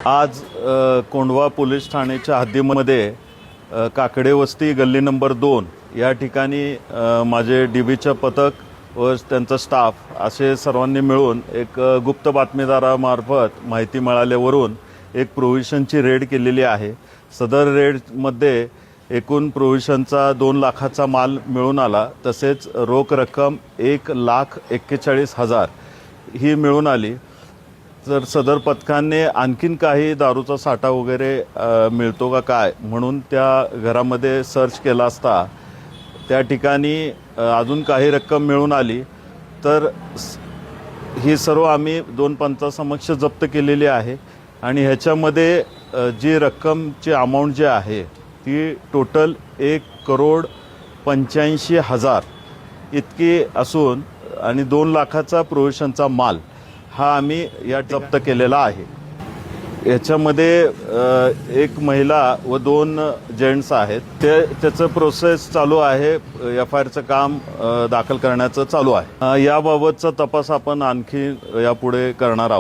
आज कोंढवा पोलीस ठाण्याच्या हद्दीमध्ये काकडे वस्ती गल्ली नंबर 2 या ठिकाणी माझे डीबीचं पथक व त्यांचा स्टाफ असे सर्वांनी मिळून एक गुप्त बातमीदारामार्फत माहिती मिळाल्यावरून एक प्रोव्हिजनची रेड केलेली आहे। सदर रेडमध्ये एकूण प्रोव्हिजनचा 2 लाखाचा माल मिळून आला, तसेच रोख रक्कम 1,41,40,000 ही मिळून आली। तर सदर पथकाने आणखीन काही दारूचा साठा वगैरे मिळतो का काय म्हणून त्या घरामध्ये सर्च केला असता त्या ठिकाणी अजून काही रक्कम मिळून आली। तर ही सर्व आम्ही 2 पंचासमक्ष जप्त केलेली आहे आणि ह्याच्यामध्ये जी रक्कमची अमाऊंट जी आहे ती टोटल 1,85,00,000 इतकी असून आणि 2 लाखाचा प्रोव्हिजनचा माल हा आम्ही या जप्त केलेला आहे। याच्यामध्ये एक महिला व 2 जेंट्स आहेत। त्याचं प्रोसेस चालू आहे, FIRचं काम दाखल करण्याचं चालू आहे। याबाबतचा तपास आपण आणखी यापुढे करणार आहोत।